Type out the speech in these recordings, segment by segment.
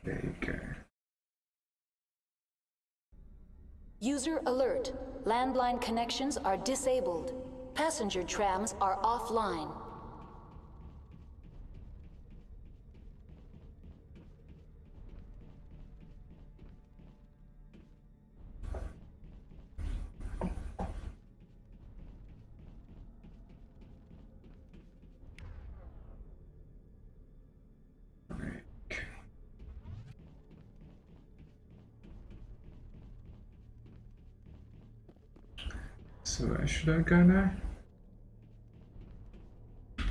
There you go. User alert. Landline connections are disabled. Passenger trams are offline. So where should I go now?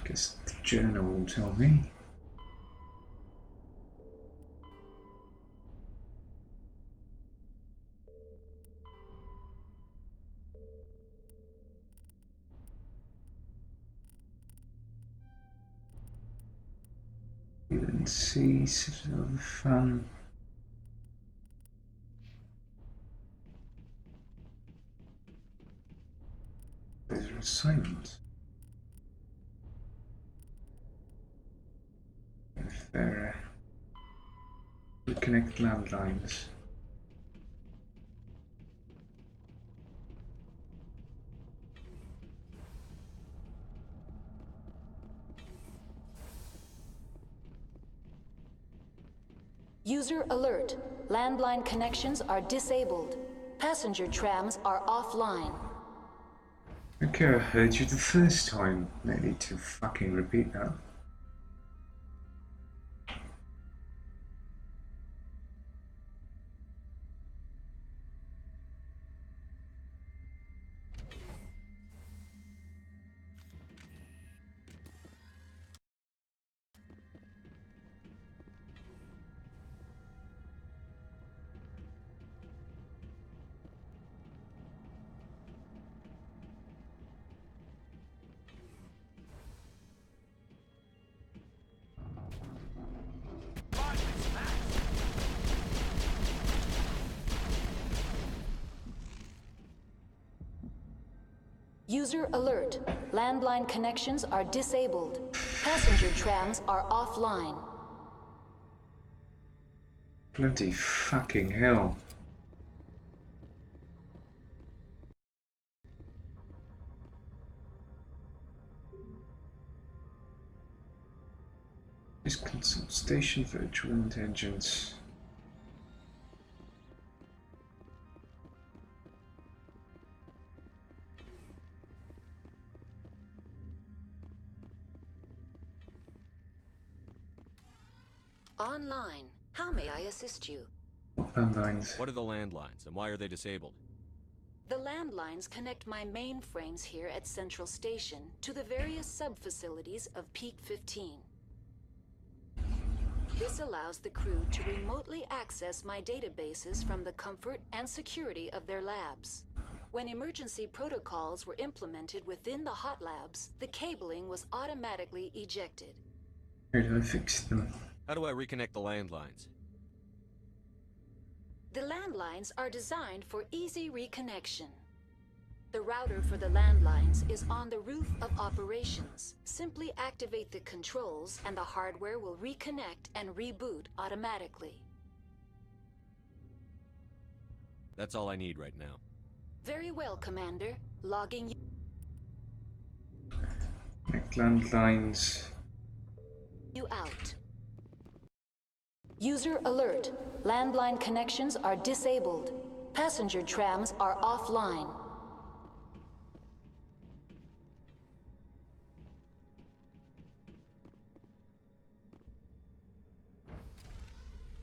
Guess the journal will tell me. Let's see, sort of fun. There's an assignment. If they're reconnect landlines. User alert. Landline connections are disabled. Passenger trams are offline. Okay, I heard you the first time. No need to fucking repeat that. User alert. Landline connections are disabled. Passenger trams are offline. Bloody fucking hell. This consult station virtual intelligence. Online. How may I assist you? Landlines. What are the landlines, and why are they disabled? The landlines connect my mainframes here at Central Station to the various sub-facilities of Peak 15. This allows the crew to remotely access my databases from the comfort and security of their labs. When emergency protocols were implemented within the hot labs, the cabling was automatically ejected. How do I fix them? How do I reconnect the landlines? The landlines are designed for easy reconnection. The router for the landlines is on the roof of operations. Simply activate the controls and the hardware will reconnect and reboot automatically. That's all I need right now. Very well, Commander. Logging Connect landlines. you out. User alert. Landline connections are disabled. Passenger trams are offline.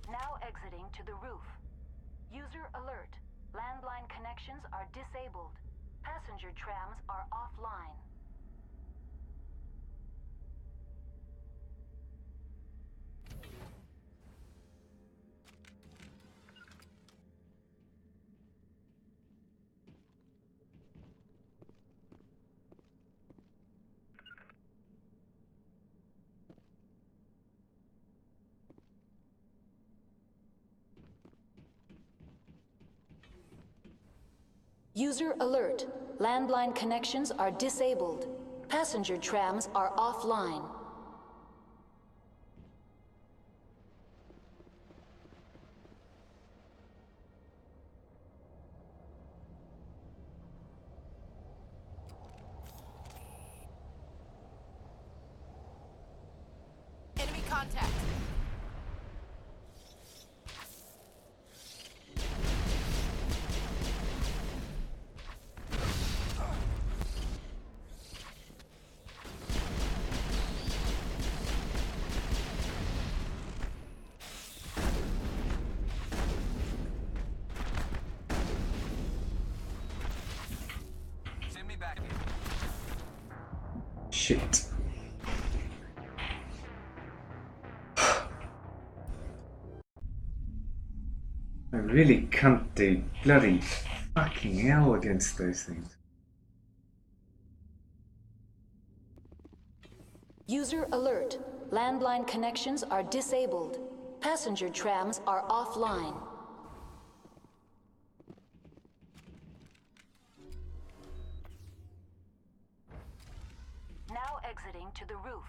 Now exiting to the roof. User alert. Landline connections are disabled. Passenger trams are offline. User alert. Landline connections are disabled. Passenger trams are offline. contact. Send me back. Shit. I really can't do bloody fucking hell against those things. User alert. Landline connections are disabled. Passenger trams are offline. Now exiting to the roof.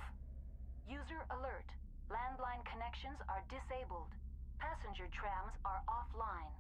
User alert. Landline connections are disabled. Passenger trams are offline.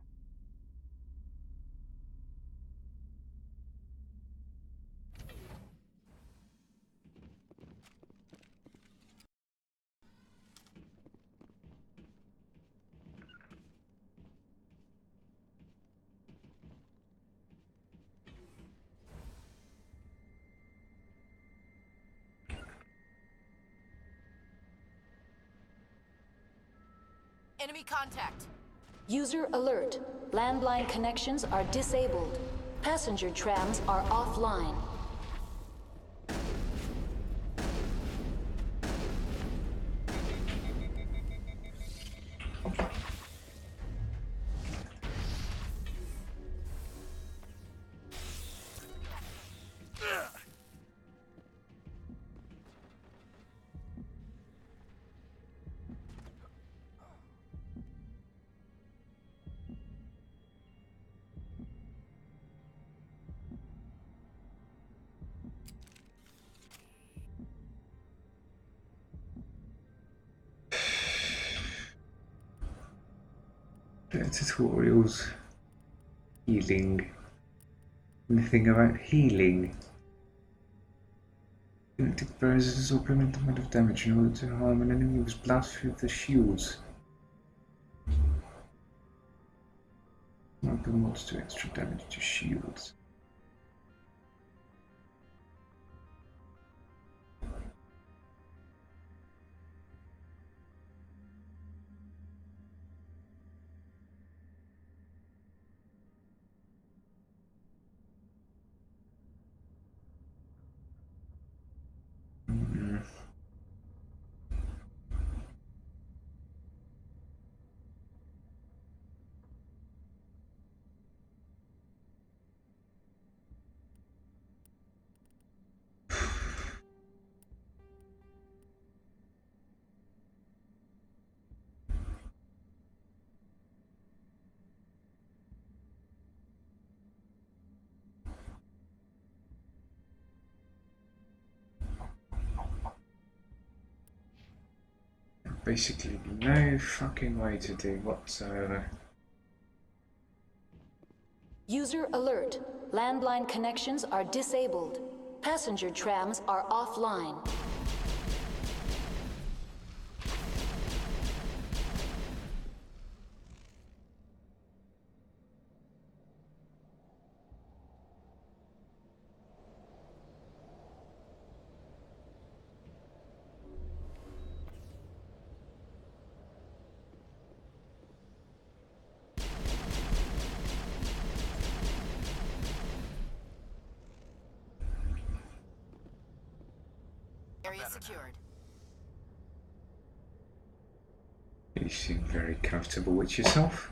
Enemy contact. User alert. Landline connections are disabled. Passenger trams are offline. Tutorials. Healing. Anything about healing? Kinetic barriers or prevent the amount of damage in order to harm an enemy was blast through the shields. Open mods do extra damage to shields. Basically, no fucking way to do whatsoever. User alert. Landline connections are disabled. Passenger trams are offline. Area secured. You seem very comfortable with yourself.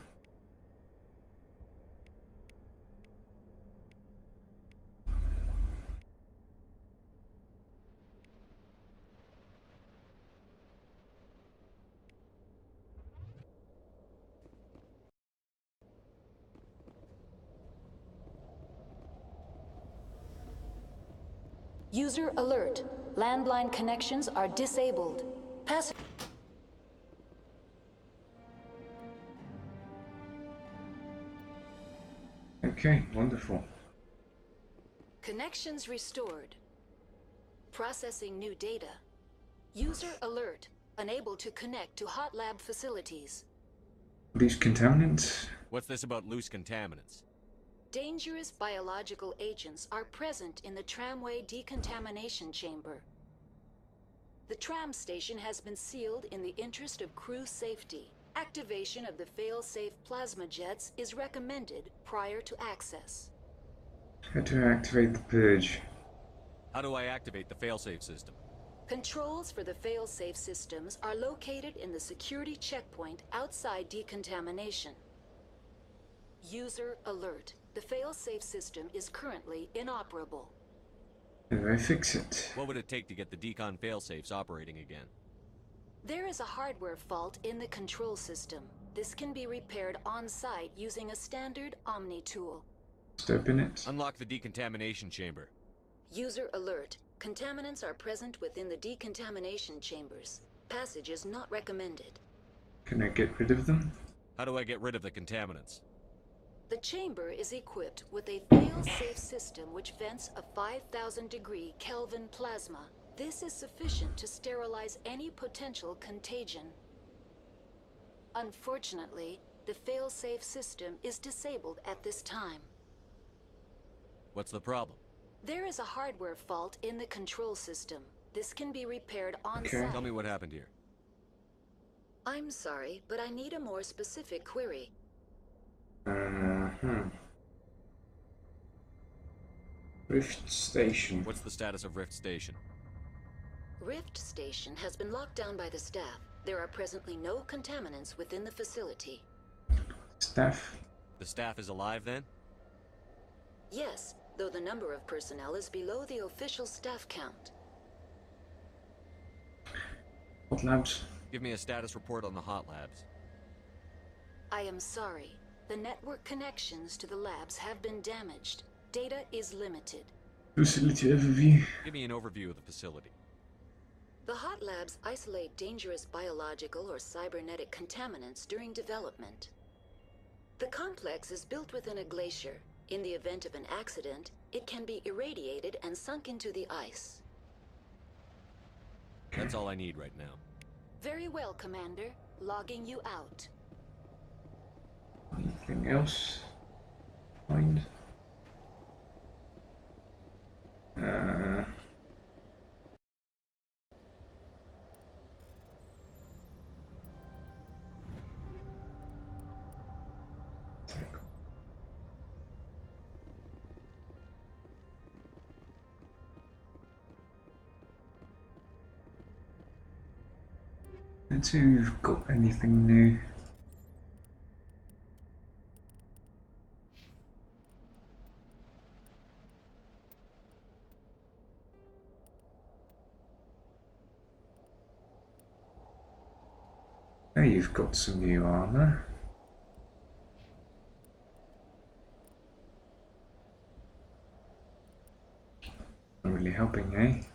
User alert. Landline connections are disabled. Okay, wonderful. Connections restored. Processing new data. User alert. Unable to connect to hot lab facilities. These contaminants? What's this about loose contaminants? Dangerous biological agents are present in the tramway decontamination chamber. The tram station has been sealed in the interest of crew safety. Activation of the fail-safe plasma jets is recommended prior to access. How do I activate the purge? How do I activate the failsafe system? Controls for the fail-safe systems are located in the security checkpoint outside decontamination. User alert. The fail-safe system is currently inoperable. How do I fix it? What would it take to get the decon failsafes operating again? There is a hardware fault in the control system. This can be repaired on-site using a standard Omni tool. Just open it. Unlock the decontamination chamber. User alert. Contaminants are present within the decontamination chambers. Passage is not recommended. Can I get rid of them? How do I get rid of the contaminants? The chamber is equipped with a fail-safe system which vents a 5,000-degree Kelvin plasma. This is sufficient to sterilize any potential contagion. Unfortunately, the fail-safe system is disabled at this time. What's the problem? There is a hardware fault in the control system. This can be repaired on-site. Okay. Tell me what happened here. I'm sorry, but I need a more specific query. Rift Station. What's the status of Rift Station? Rift Station has been locked down by the staff. There are presently no contaminants within the facility. Staff. The staff is alive then? Yes, though the number of personnel is below the official staff count. Hot labs. Give me a status report on the hot labs. I am sorry. The network connections to the labs have been damaged. Data is limited. Facility overview. Give me an overview of the facility. The hot labs isolate dangerous biological or cybernetic contaminants during development. The complex is built within a glacier. In the event of an accident, it can be irradiated and sunk into the ice. That's all I need right now. Very well, Commander. Logging you out. Anything else? Find. Let's see if you've got anything new. Now you've got some new armor. Not really helping, eh?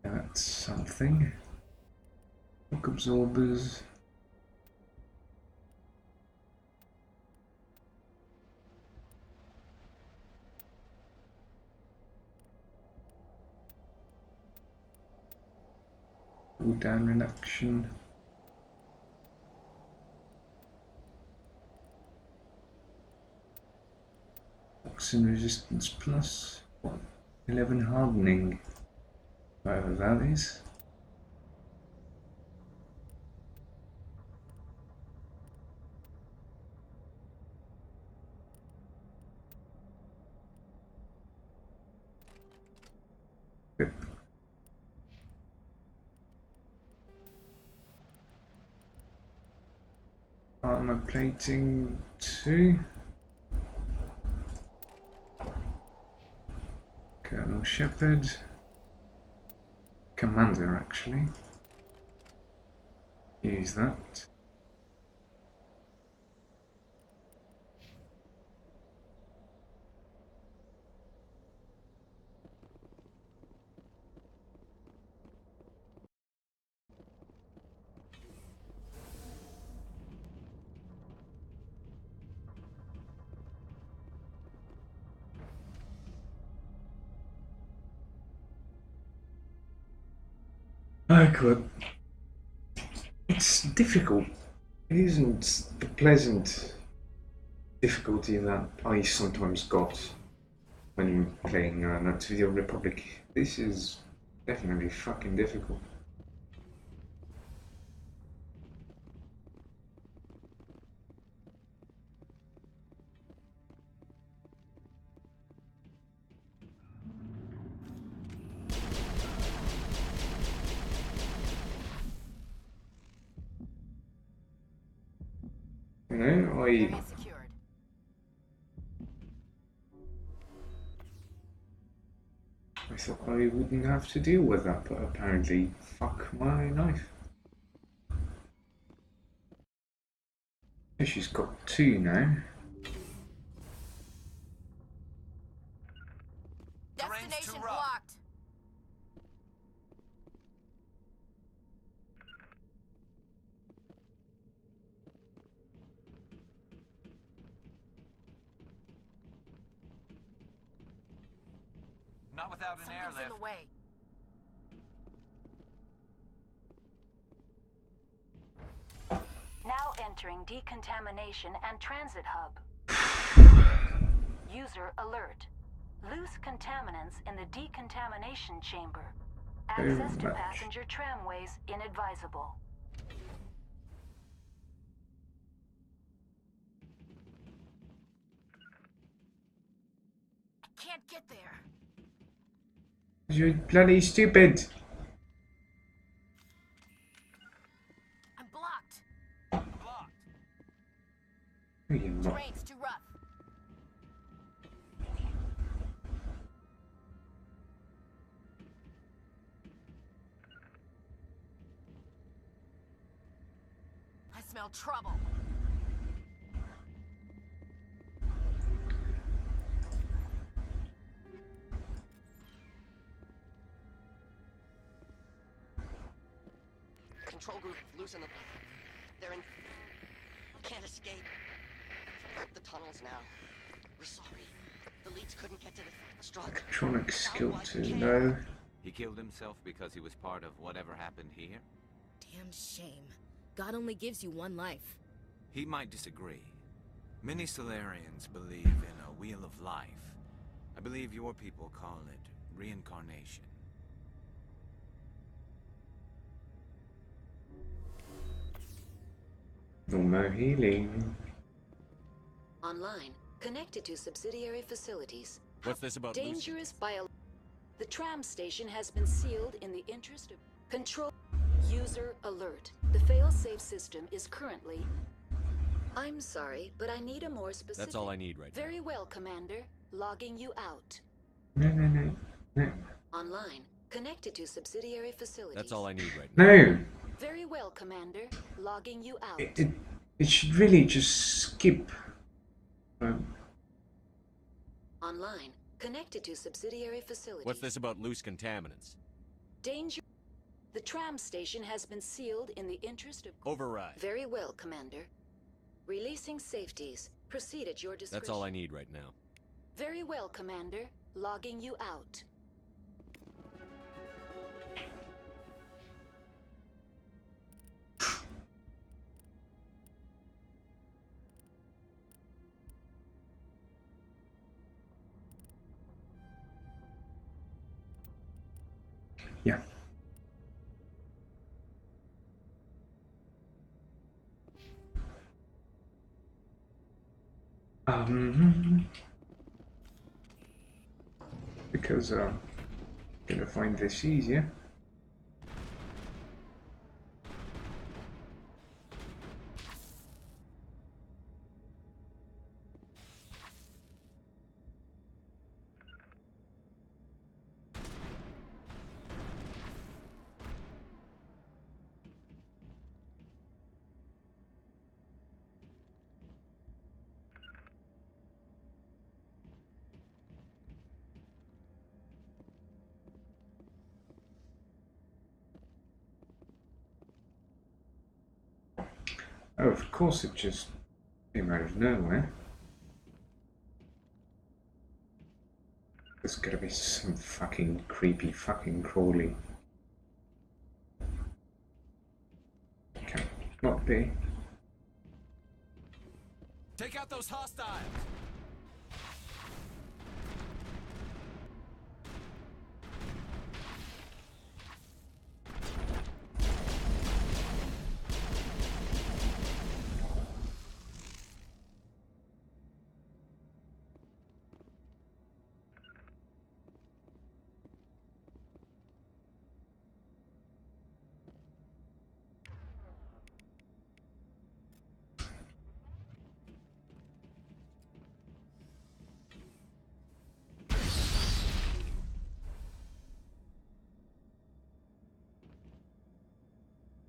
That's something. Shock absorbers. Cooldown reduction. Toxin resistance plus what? 11 hardening. Whatever that is. Yep. Armor plating 2. Colonel Shepard. Commander, actually. Use that. Oh god. It's difficult. It isn't the pleasant difficulty that I sometimes got when playing Knights of the Old Republic. This is definitely fucking difficult. You know, Area secured. I thought I wouldn't have to deal with that, but apparently, fuck my life. She's got 2 now. Terrain's too Destination rough. blocked. Not without an Something's in airlift. the way. Now entering decontamination and transit hub. User alert. Loose contaminants in the decontamination chamber. Access to much. passenger tramways inadvisable. I can't get there. You're bloody stupid. I'm blocked. Blocked. No, you're not. Terrain's too rough. I smell trouble. Control group, loosen them. They're in... Can't escape. The tunnels now. We're sorry. The leads couldn't get to the struck. Electronic skill 2, no. He killed himself because he was part of whatever happened here? Damn shame. God only gives you one life. He might disagree. Many Solarians believe in a wheel of life. I believe your people call it reincarnation. No more healing. Online. Connected to subsidiary facilities. What's this about Lucy? Dangerous bio... The tram station has been sealed in the interest of... Control... User alert. The fail-safe system is currently... I'm sorry, but I need a more specific... That's all I need right now. Very well, Commander. Logging you out. No. Online. Connected to subsidiary facilities. That's all I need right now. No! Very well, Commander. Logging you out. It should really just skip. Online. Connected to subsidiary facilities. What's this about loose contaminants? Danger... The tram station has been sealed in the interest of... Override. Very well, Commander. Releasing safeties. Proceed at your discretion. That's all I need right now. Very well, Commander. Logging you out. Yeah. Because gonna find this easier. Oh, of course it just came out of nowhere. There's gotta be some fucking creepy fucking crawly Not be. Take out those hostiles!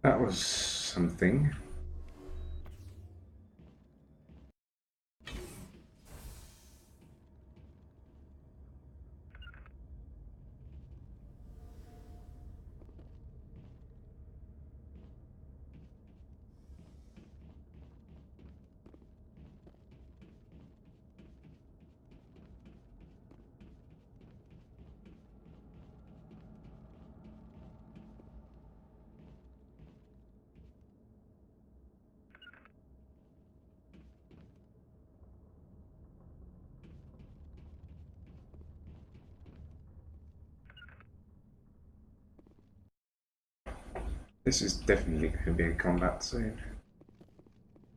That was something. This is definitely going to be a combat zone.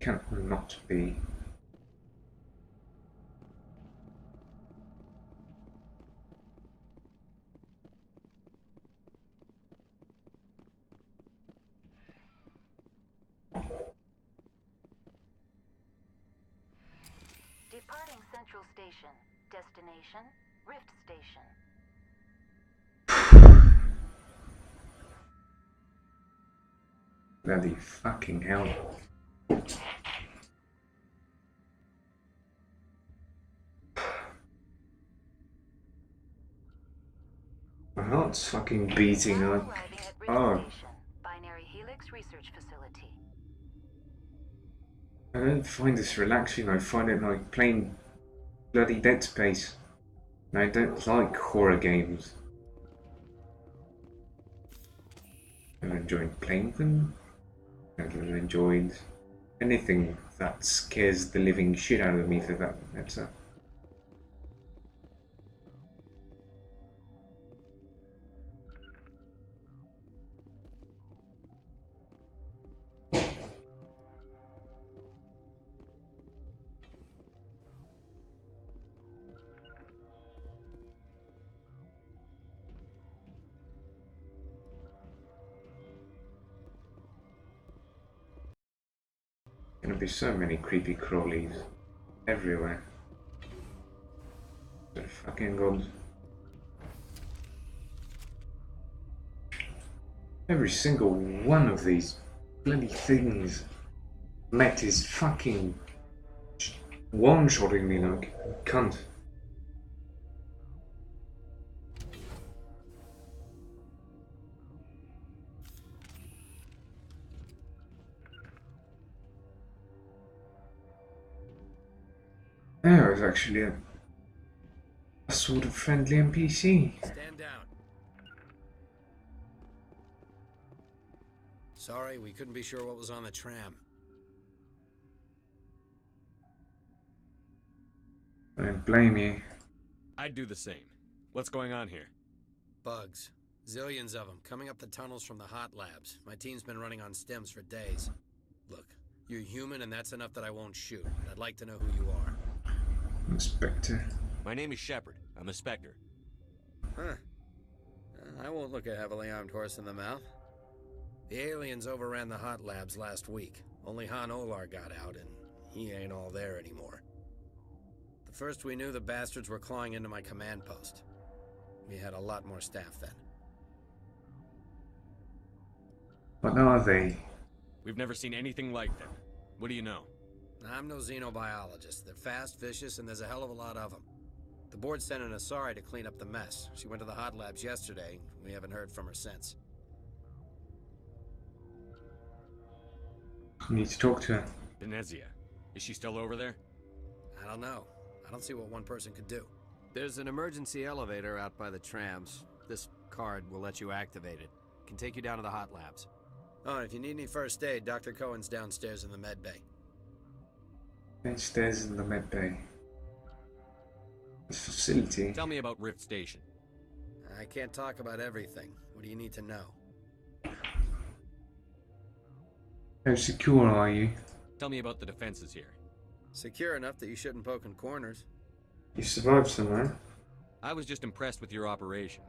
Can't not be. Departing Central Station. Destination, Rift Station. Bloody fucking hell. My heart's fucking beating Now like. arriving at Rift Oh, Station, Binary Helix Research Facility. I don't find this relaxing. I find it like playing bloody Dead Space. And I don't like horror games. I've enjoyed playing them. I've enjoyed anything that scares the living shit out of me for that matter. Gonna be so many creepy crawlies everywhere. The fucking god. Every single one of these bloody things met is fucking one-shotting me like a cunt. There was actually a sort of friendly NPC. Stand down. Sorry, we couldn't be sure what was on the tram. I don't blame you. I'd do the same. What's going on here? Bugs. Zillions of them, coming up the tunnels from the hot labs. My team's been running on stems for days. Look, you're human and that's enough that I won't shoot. I'd like to know who you are. Inspector. My name is Shepard. I'm a Spectre. Huh. I won't look a heavily armed horse in the mouth. The aliens overran the hot labs last week. Only Han Olar got out, and he ain't all there anymore. The first we knew, the bastards were clawing into my command post. We had a lot more staff then. What are they? We've never seen anything like them. What do you know? I'm no xenobiologist. They're fast, vicious, and there's a hell of a lot of them. The board sent an Asari to clean up the mess. She went to the hot labs yesterday. We haven't heard from her since. I need to talk to her. Venezia. Is she still over there? I don't know. I don't see what one person could do. There's an emergency elevator out by the trams. This card will let you activate it. Can take you down to the hot labs. Oh, and if you need any first aid, Dr. Cohen's downstairs in the med bay. Downstairs in the med bay. This facility. Tell me about Rift Station. I can't talk about everything. What do you need to know? How secure are you? Tell me about the defenses here. Secure enough that you shouldn't poke in corners. You survived somehow. I was just impressed with your operation.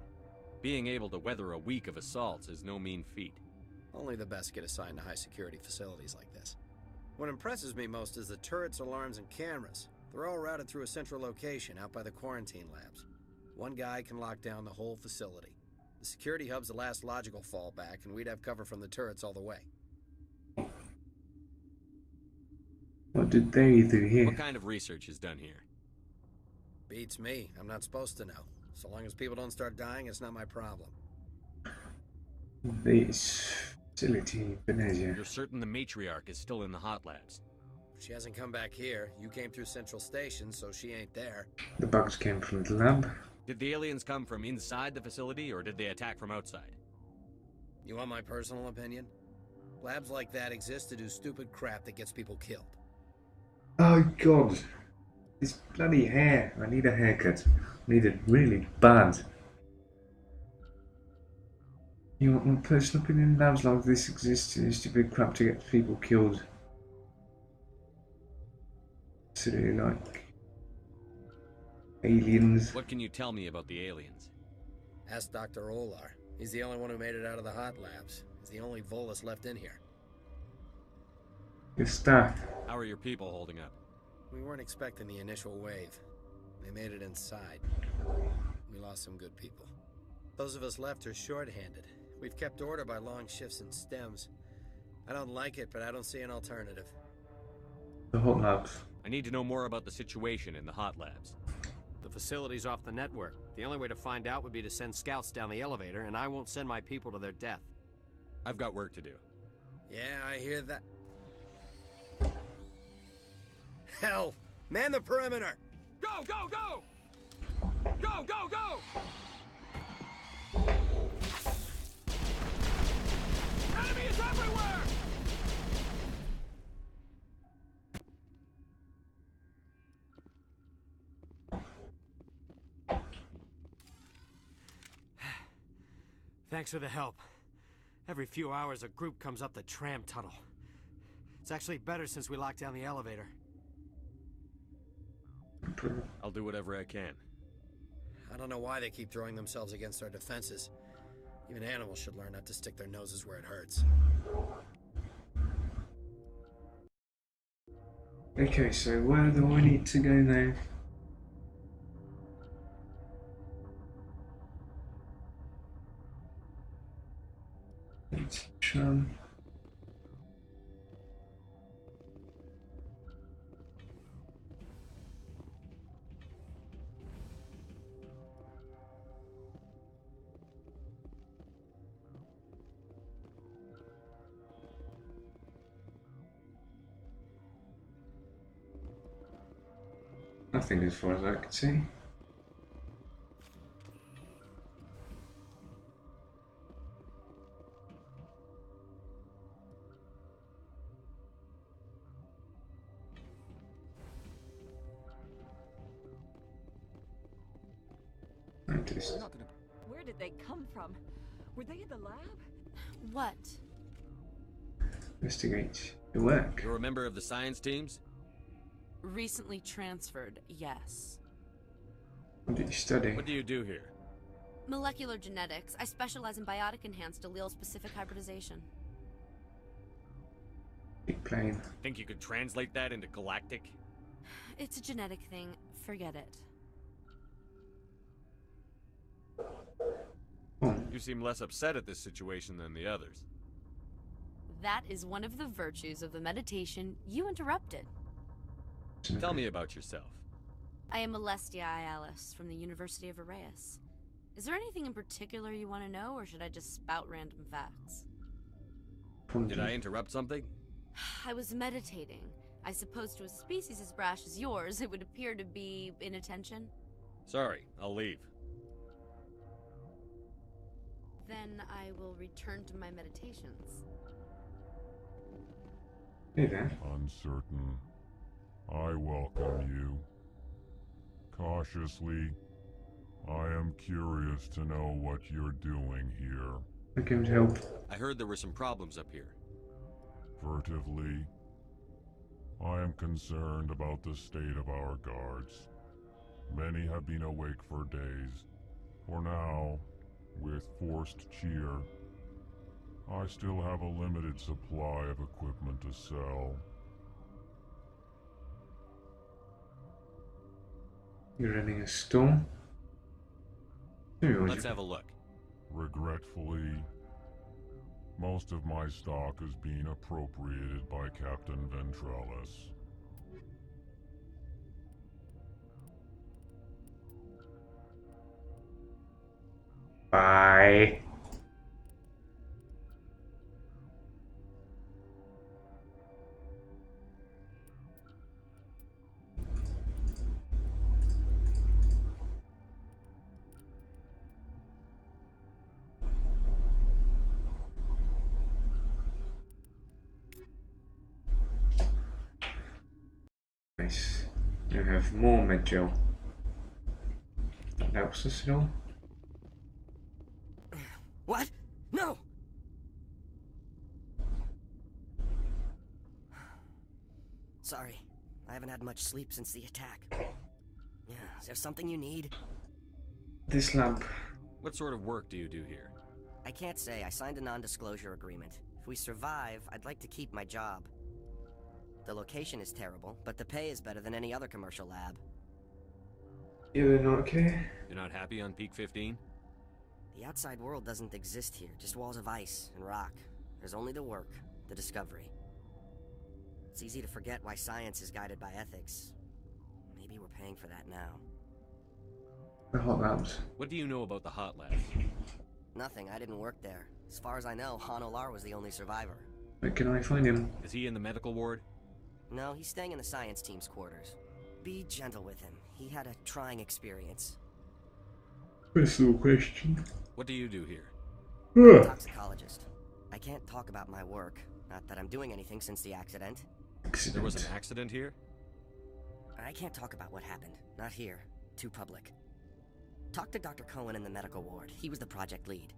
Being able to weather a week of assaults is no mean feat. Only the best get assigned to high-security facilities like this. What impresses me most is the turrets, alarms, and cameras. They're all routed through a central location out by the quarantine labs. One guy can lock down the whole facility. The security hub's the last logical fallback, and we'd have cover from the turrets all the way. What did they do here? What kind of research is done here? Beats me. I'm not supposed to know. So long as people don't start dying, it's not my problem. This facility, Venezia. You're certain the matriarch is still in the hot labs? She hasn't come back here. You came through Central Station, so she ain't there. The bugs came from the lab. Did the aliens come from inside the facility, or did they attack from outside? You want my personal opinion? Labs like that exist to do stupid crap that gets people killed. Oh god. This bloody hair. I need a haircut. I need it really bad. You want my personal opinion? Labs like this exist to do stupid crap to get people killed. Consider like aliens. What can you tell me about the aliens? Ask Dr. Olar. He's the only one who made it out of the hot labs. He's the only Volus left in here. Your staff. How are your people holding up? We weren't expecting the initial wave. They made it inside. We lost some good people. Those of us left are short-handed. We've kept order by long shifts and stems. I don't like it, but I don't see an alternative. The hot labs. I need to know more about the situation in the hot labs. The facility's off the network. The only way to find out would be to send scouts down the elevator, and I won't send my people to their death. I've got work to do. Yeah, I hear that. Hell! Man the perimeter! Go, go, go! Go, go, go! Enemy is everywhere! Thanks for the help. Every few hours, a group comes up the tram tunnel. It's actually better since we locked down the elevator. I'll do whatever I can. I don't know why they keep throwing themselves against our defenses. Even animals should learn not to stick their noses where it hurts. Okay, so where do I need to go now? It's tram. Nothing as far as I can see. Noticed. Where did they come from? Were they in the lab? What? Investigate your work. You're a member of the science teams? Recently transferred, yes. What did you study? What do you do here? Molecular genetics. I specialize in biotic-enhanced allele-specific hybridization. Big plane. Think you could translate that into galactic? It's a genetic thing. Forget it. Oh, You seem less upset at this situation than the others. That is one of the virtues of the meditation you interrupted. Tell me about yourself. I am Alestia Ialis from the University of Arraeus. Is there anything in particular you want to know, or should I just spout random facts? Did I interrupt something? I was meditating. I suppose to a species as brash as yours, it would appear to be inattention. Sorry, I'll leave. Then I will return to my meditations. Hey there. Uncertain. I welcome you. Cautiously, I am curious to know what you're doing here. I came to help. I heard there were some problems up here. Furtively, I am concerned about the state of our guards. Many have been awake for days. For now, with forced cheer, I still have a limited supply of equipment to sell. You're running a store? Let's have a look. Regretfully, most of my stock is being appropriated by Captain Ventralis. Bye. Nice. You have more med gel. That helps us at all. What? No! Sorry, I haven't had much sleep since the attack. Yeah, is there something you need? This lab. What sort of work do you do here? I can't say. I signed a non-disclosure agreement. If we survive, I'd like to keep my job. The location is terrible, but the pay is better than any other commercial lab. You're not okay? You're not happy on Peak 15? The outside world doesn't exist here, just walls of ice and rock. There's only the work, the discovery. It's easy to forget why science is guided by ethics. Maybe we're paying for that now. The hot labs. What do you know about the hot labs? Nothing, I didn't work there. As far as I know, Han Olar was the only survivor. Where can I find him? Is he in the medical ward? No, he's staying in the science team's quarters. Be gentle with him. He had a trying experience. Personal question. What do you do here? I'm a toxicologist. I can't talk about my work. Not that I'm doing anything since the accident. There was an accident here? I can't talk about what happened. Not here. Too public. Talk to Dr. Cohen in the medical ward. He was the project lead.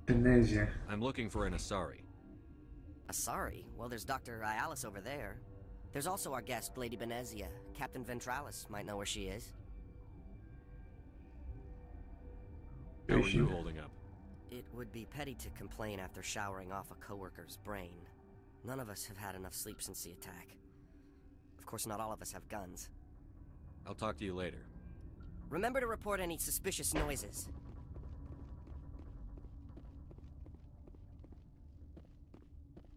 Amnesia. I'm looking for an Asari. Asari? Well, there's Dr. Ayalis over there. There's also our guest, Lady Benezia. Captain Ventralis might know where she is. How are you holding up? It would be petty to complain after showering off a coworker's brain. None of us have had enough sleep since the attack. Of course, not all of us have guns. I'll talk to you later. Remember to report any suspicious noises.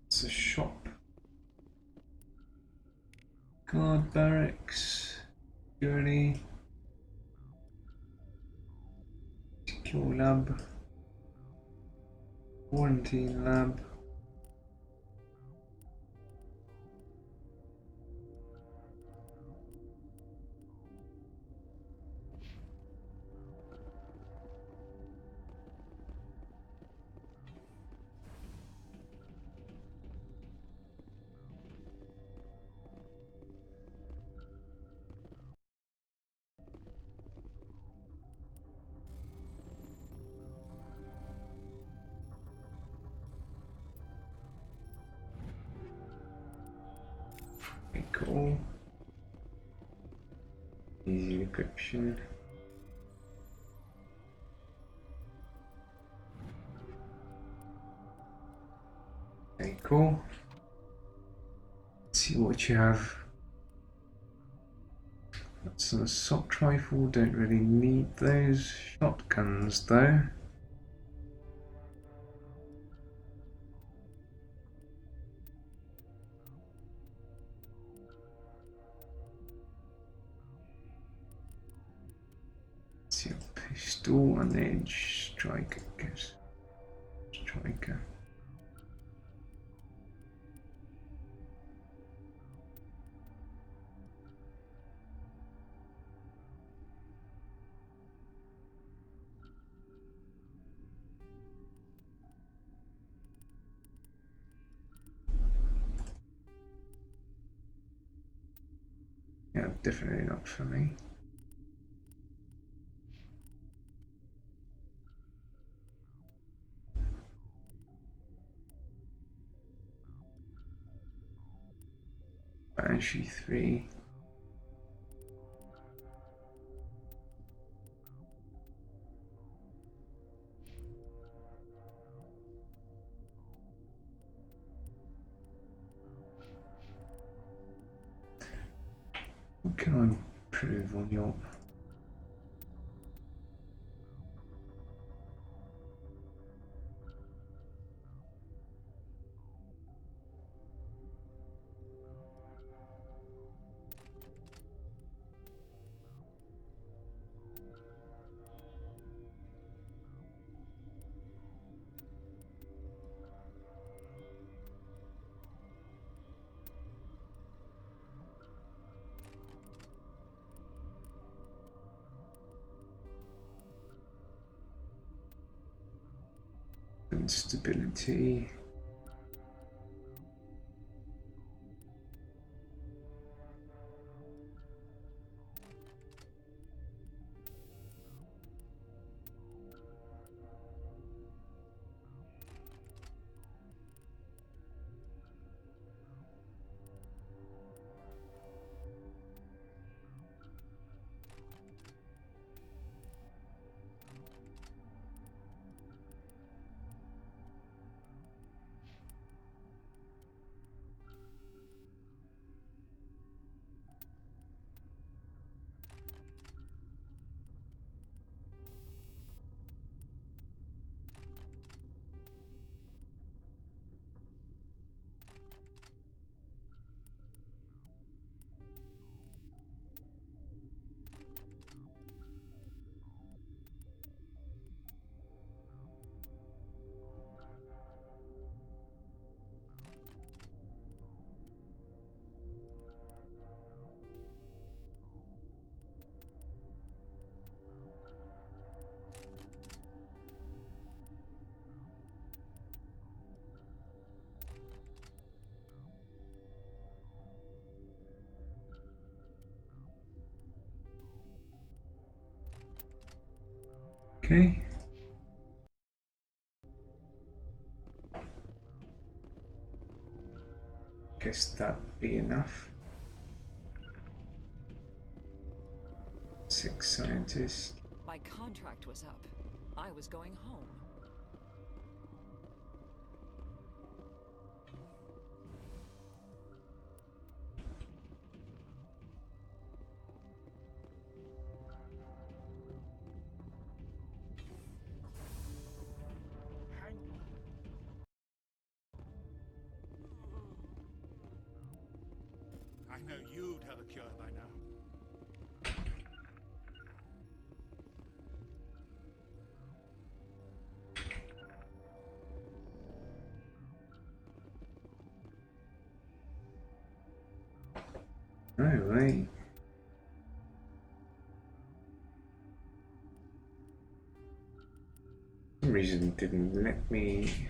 It's a shop. Guard barracks. Security. Secure lab. Quarantine lab. Okay, cool. Easy decryption. Okay, cool. Let's see what you have. That's an assault rifle, don't really need those. Shotguns though. Let's see, a pistol, an edge striker, I guess. Striker. Yeah, definitely not for me. Banshee 3. What can I improve on your... Stability. Okay. Guess that'd be enough. 6 scientists. My contract was up. I was going home. I know you'd have a cure by now. No way. For some reason it didn't let me.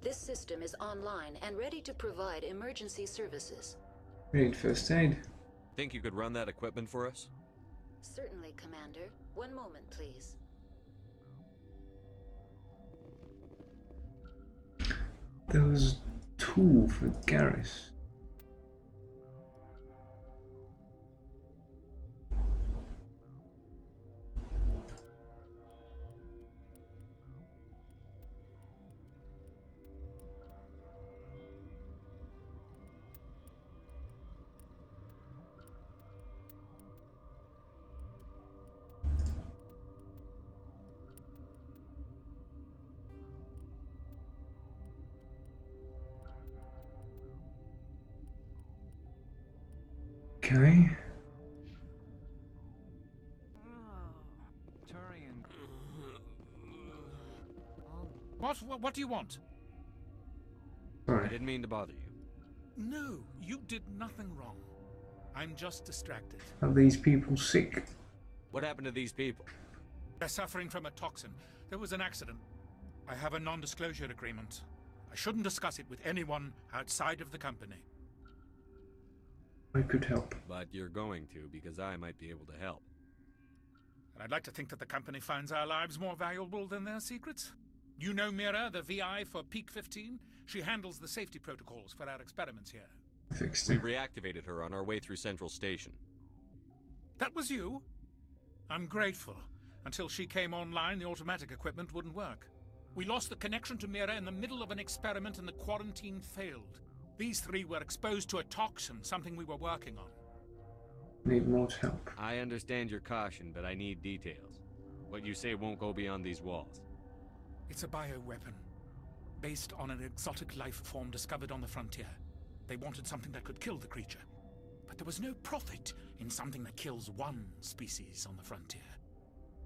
This system is online and ready to provide emergency services. Need first aid. Think you could run that equipment for us? Certainly, Commander. One moment, please. There was a tool for Garrus. Okay. What do you want? I Sorry. didn't mean to bother you. No, you did nothing wrong. I'm just distracted. Are these people sick? What happened to these people? They're suffering from a toxin. There was an accident. I have a non-disclosure agreement. I shouldn't discuss it with anyone outside of the company. I could help. But you're going to, because I might be able to help. And I'd like to think that the company finds our lives more valuable than their secrets. You know Mira, the VI for Peak 15? She handles the safety protocols for our experiments here. Fixed We it. reactivated her on our way through Central Station. That was you? I'm grateful. Until she came online, the automatic equipment wouldn't work. We lost the connection to Mira in the middle of an experiment and the quarantine failed. These three were exposed to a toxin, something we were working on. Need more help. I understand your caution, but I need details. What you say won't go beyond these walls. It's a bioweapon, based on an exotic life form discovered on the frontier. They wanted something that could kill the creature. But there was no profit in something that kills one species on the frontier.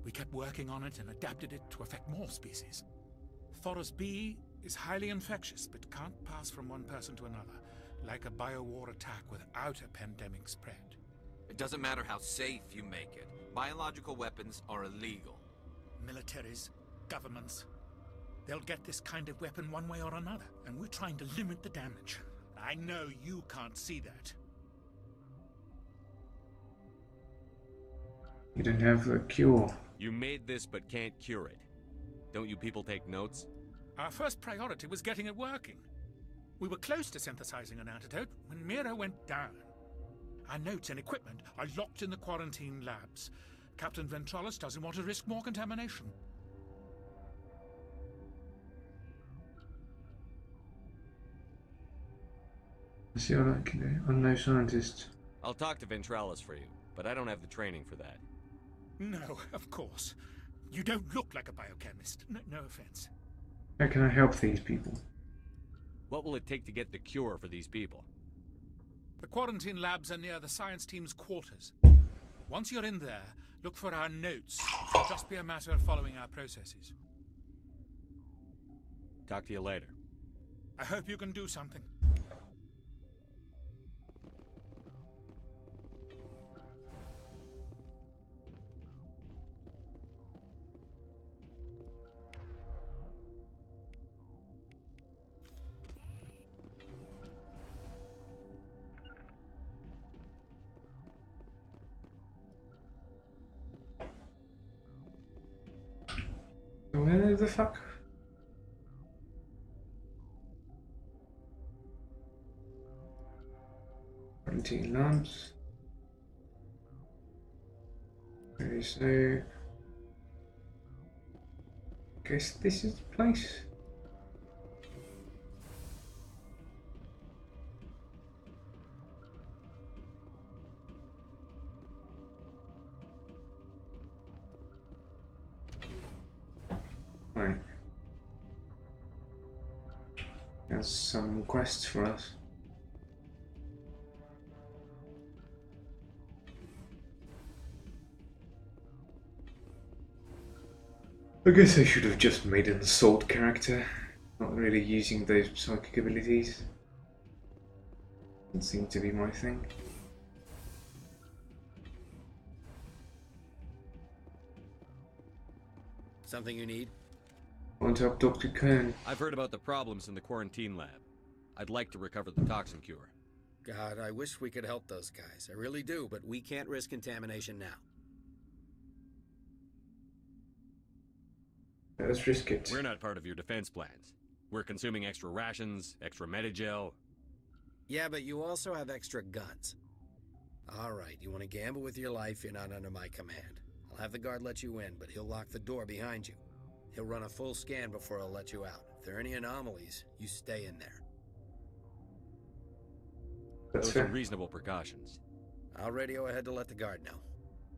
We kept working on it and adapted it to affect more species. Thoros B is highly infectious, but can't pass from one person to another, like a biowar attack without a pandemic spread. It doesn't matter how safe you make it. Biological weapons are illegal. Militaries, governments, they'll get this kind of weapon one way or another, and we're trying to limit the damage. I know you can't see that. You don't have a cure. You made this but can't cure it. Don't you people take notes? Our first priority was getting it working. We were close to synthesizing an antidote when Mira went down. Our notes and equipment are locked in the quarantine labs. Captain Ventralis doesn't want to risk more contamination. I see what I can do. I'm no scientist. I'll talk to Ventralis for you, but I don't have the training for that. No, of course. You don't look like a biochemist. No offense. How can I help these people? What will it take to get the cure for these people? The quarantine labs are near the science team's quarters. Once you're in there, look for our notes. It'll just be a matter of following our processes. Talk to you later. I hope you can do something. Where the fuck? Quarantine labs. Okay, so guess this is the place. Right. There's some quests for us. I guess I should have just made an assault character, not really using those psychic abilities. Doesn't seem to be my thing. Something you need? I want to help Dr. Kern. I've heard about the problems in the quarantine lab. I'd like to recover the toxin cure. God, I wish we could help those guys. I really do, but we can't risk contamination now. Let's risk it. We're not part of your defense plans. We're consuming extra rations, extra Medigel. Yeah, but you also have extra guns. All right, you want to gamble with your life, you're not under my command. I'll have the guard let you in, but he'll lock the door behind you. He'll run a full scan before he'll let you out. If there are any anomalies, you stay in there. That's Those fair. are reasonable precautions. I'll radio ahead to let the guard know.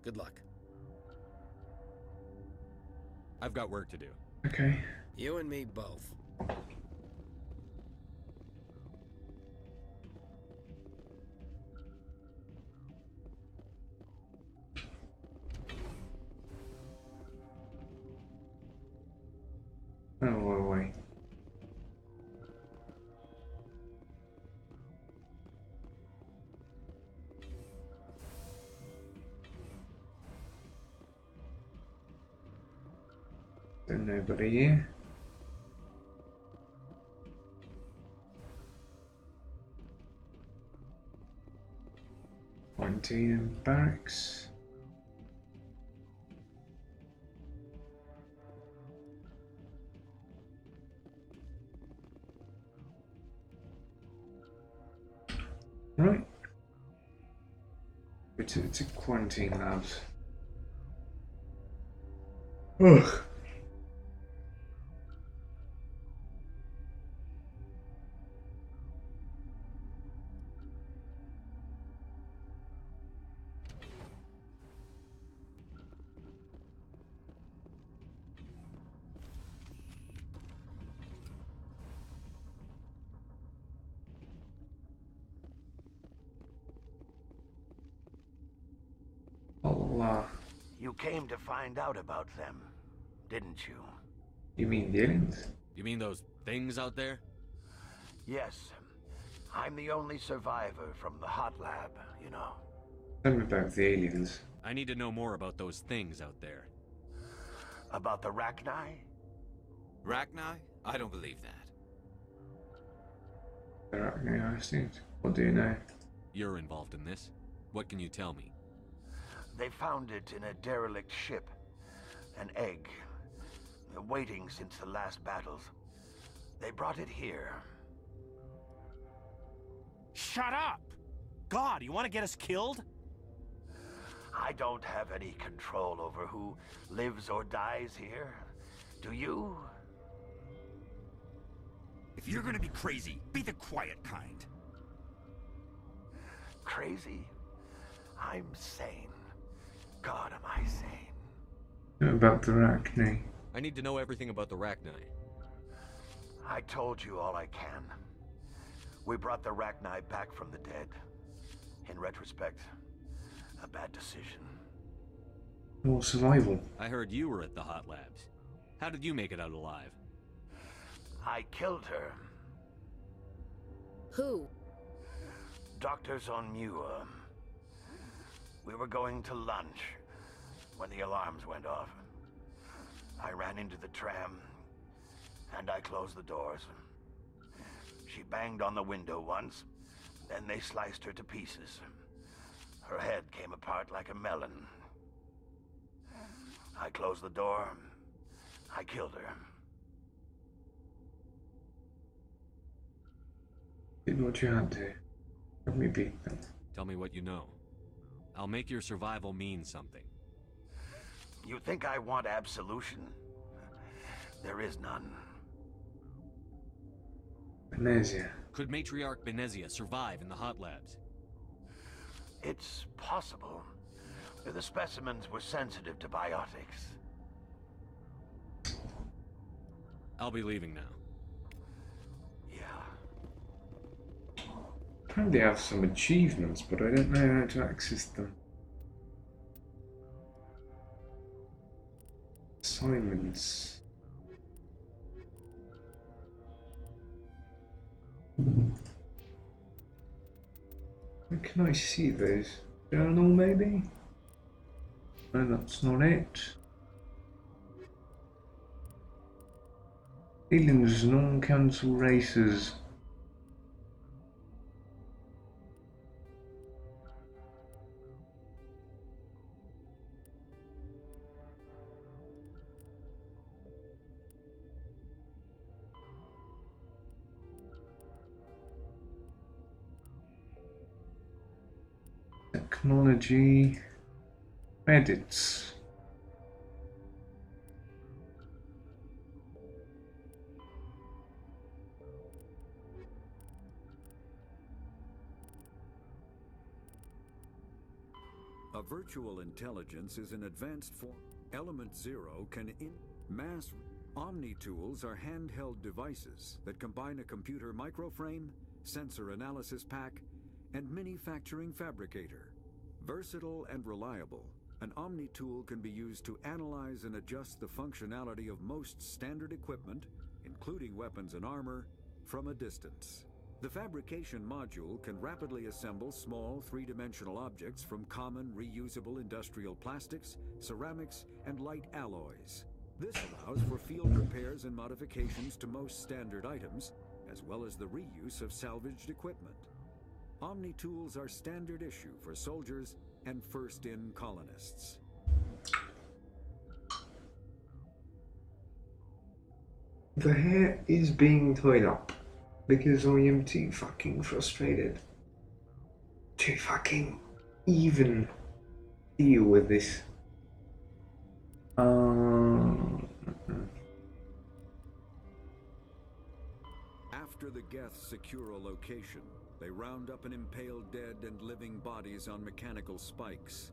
Good luck. I've got work to do. Okay. You and me both. Oh, wait. There's nobody here. Quarantine and barracks. Right. It's a quarantine labs. Ugh. Allah. You came to find out about them, didn't you? You mean the aliens? You mean those things out there? Yes. I'm the only survivor from the hot lab, you know. Tell me about the aliens. I need to know more about those things out there. About the Rachni? Rachni? I don't believe that. The Arachni, I see. What do you know? You're involved in this. What can you tell me? They found it in a derelict ship. An egg. Waiting since the last battles. They brought it here. Shut up! God, you want to get us killed? I don't have any control over who lives or dies here. Do you? If you're gonna be crazy, be the quiet kind. Crazy? I'm sane. God, am I sane? What about the Arachni? I need to know everything about the Rachni. I told you all I can. We brought the Rachni back from the dead. In retrospect, a bad decision. More survival. I heard you were at the hot labs. How did you make it out alive? I killed her. Who? Doctors on Muir. We were going to lunch when the alarms went off. I ran into the tram, and I closed the doors. She banged on the window once, then they sliced her to pieces. Her head came apart like a melon. I closed the door. I killed her. Did what you had to. Let me beat them. Tell me what you know. I'll make your survival mean something. You think I want absolution? There is none. Benezia. Could Matriarch Benezia survive in the hot labs? It's possible. The specimens were sensitive to biotics. I'll be leaving now. Yeah. Apparently I have some achievements, but I don't know how to access them. Assignments. Where can I see those? Journal, maybe? No, that's not it. Aliens, non-council races. Technology, edits. A virtual intelligence is an advanced form. Element Zero can mass. Omni tools are handheld devices that combine a computer microframe, sensor analysis pack, and manufacturing fabricator. Versatile and reliable, an Omni tool can be used to analyze and adjust the functionality of most standard equipment, including weapons and armor, from a distance. The fabrication module can rapidly assemble small three-dimensional objects from common reusable industrial plastics, ceramics, and light alloys. This allows for field repairs and modifications to most standard items, as well as the reuse of salvaged equipment. Omni tools are standard issue for soldiers and first-in colonists. The hair is being tied up because I am too fucking frustrated to fucking even deal with this. After the Geths secure a location, they round up and impale dead and living bodies on mechanical spikes.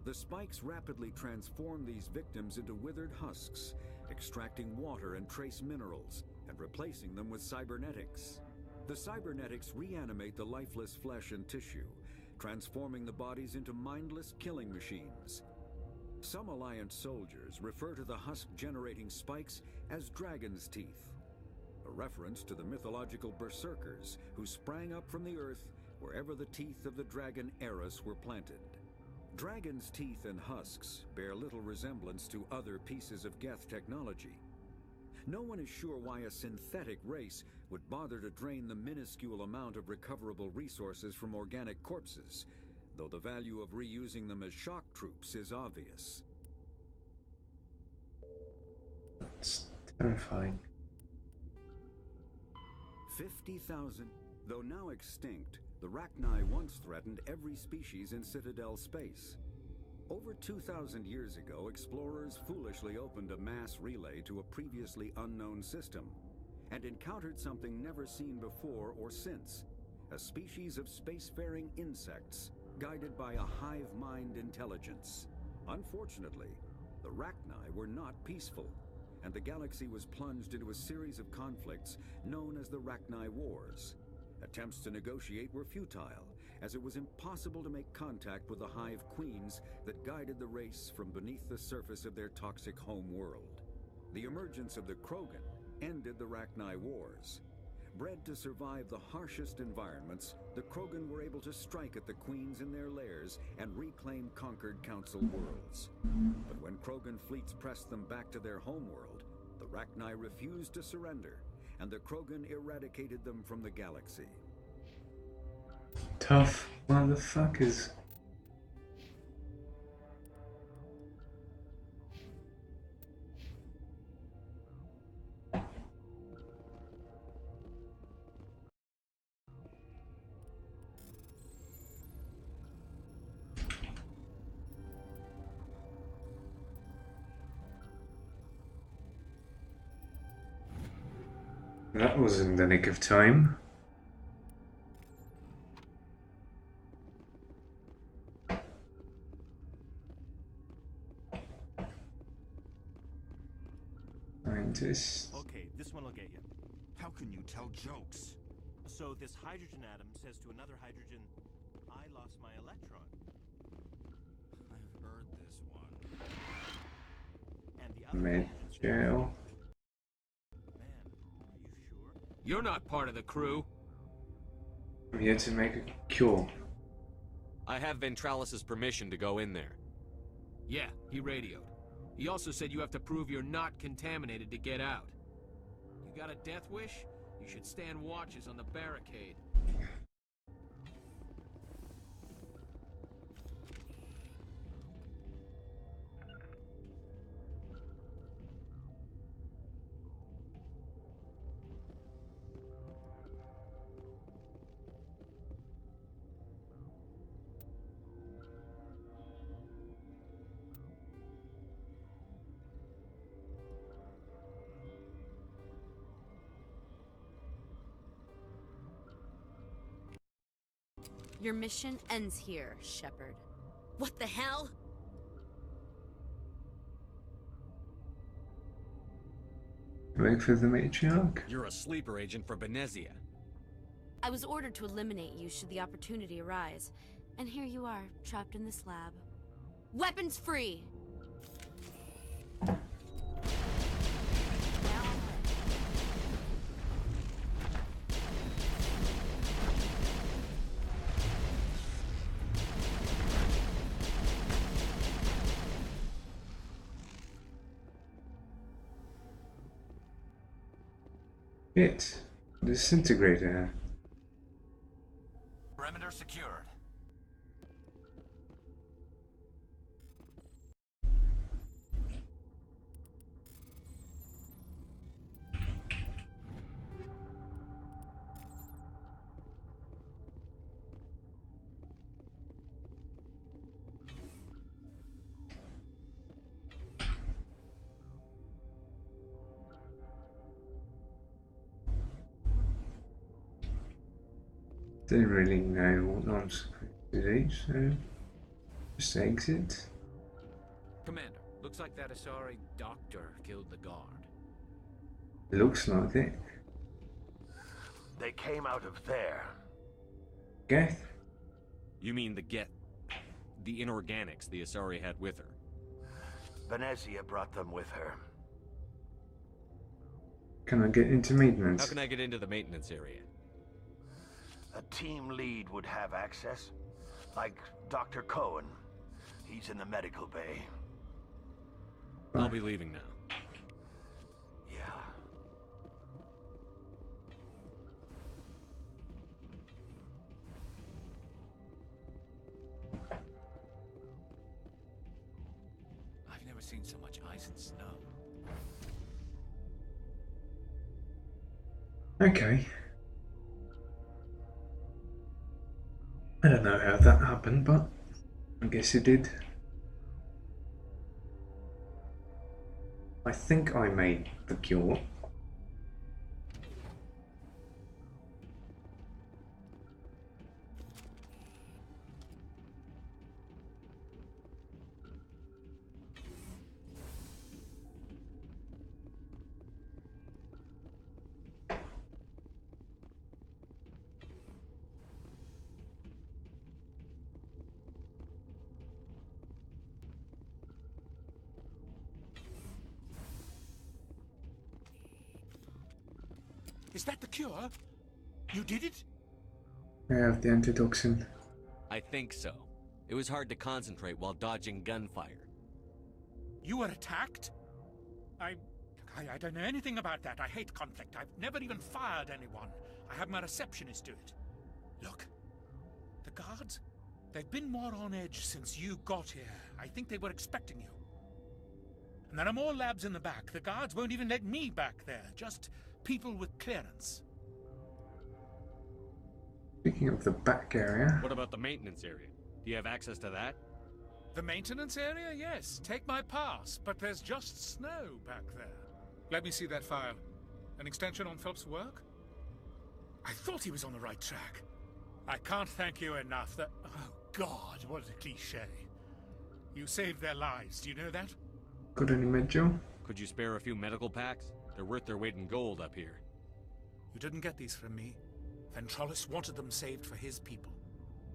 The spikes rapidly transform these victims into withered husks, extracting water and trace minerals, and replacing them with cybernetics. The cybernetics reanimate the lifeless flesh and tissue, transforming the bodies into mindless killing machines. Some Alliance soldiers refer to the husk-generating spikes as dragon's teeth, a reference to the mythological berserkers who sprang up from the earth wherever the teeth of the dragon Eris were planted. Dragon's teeth and husks bear little resemblance to other pieces of Geth technology. No one is sure why a synthetic race would bother to drain the minuscule amount of recoverable resources from organic corpses, though the value of reusing them as shock troops is obvious. That's terrifying. 50,000. Though now extinct, the Rachni once threatened every species in Citadel space. Over 2,000 years ago, explorers foolishly opened a mass relay to a previously unknown system, and encountered something never seen before or since, a species of spacefaring insects, guided by a hive mind intelligence. Unfortunately, the Rachni were not peaceful, and the galaxy was plunged into a series of conflicts known as the Rachni Wars. Attempts to negotiate were futile, as it was impossible to make contact with the hive queens that guided the race from beneath the surface of their toxic home world. The emergence of the Krogan ended the Rachni Wars. Bred to survive the harshest environments, the Krogan were able to strike at the queens in their lairs and reclaim conquered Council worlds. But when Krogan fleets pressed them back to their homeworld, the Rachni refused to surrender, and the Krogan eradicated them from the galaxy. Tough motherfuckers. That was in the nick of time. Scientists. Okay, this one will get you. How can you tell jokes? So this hydrogen atom says to another hydrogen, I lost my electron. I've heard this one. And the other Med jail. Man, are you sure? You're not part of the crew. I'm here to make a cure. I have Ventralis's permission to go in there. Yeah, he radioed. He also said you have to prove you're not contaminated to get out. You got a death wish? You should stand watches on the barricade. Your mission ends here, Shepard. What the hell? Work for the matriarch. You're a sleeper agent for Benezia. I was ordered to eliminate you should the opportunity arise. And here you are, trapped in this lab. Weapons free! Shit. Disintegrator. Perimeter secured. Don't really know what I'm supposed to do, so just exit. Commander, looks like that Asari doctor killed the guard. Looks like it. They came out of there. Geth? You mean the inorganics the Asari had with her? Venezia brought them with her. Can I get into maintenance? How can I get into the maintenance area? A team lead would have access. Like Dr. Cohen. He's in the medical bay. I'll be leaving now. Yeah. I've never seen so much ice and snow. Okay. I don't know how that happened, but I guess it did. I think I made the cure. Is that the cure? You did it? I have the antitoxin. I think so. It was hard to concentrate while dodging gunfire. You were attacked? I don't know anything about that. I hate conflict. I've never even fired anyone. I have my receptionist do it. Look, the guards, they've been more on edge since you got here. I think they were expecting you. And there are more labs in the back. The guards won't even let me back there. Just people with clearance. Speaking of the back area. What about the maintenance area? Do you have access to that? The maintenance area? Yes. Take my pass. But there's just snow back there. Let me see that file. An extension on Phelps' work? I thought he was on the right track. I can't thank you enough. That... Oh, God, what a cliche. You saved their lives. Do you know that? Got any med, Joe? Could you spare a few medical packs? They're worth their weight in gold up here. You didn't get these from me. Ventralis wanted them saved for his people.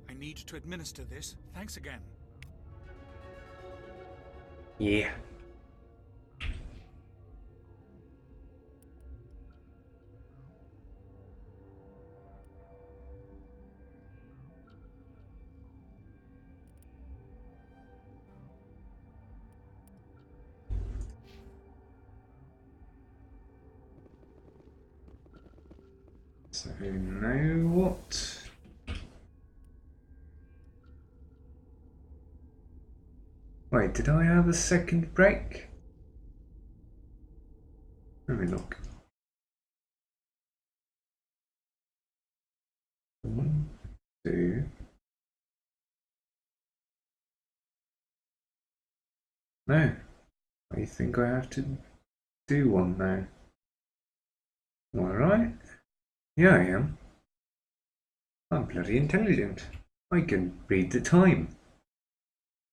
I need to administer this. Thanks again. Yeah. So now what? Wait, did I have a second break? Let me look. 1, 2. No, I think I have to do one now. Alright. Yeah, I am. I'm bloody intelligent. I can read the time.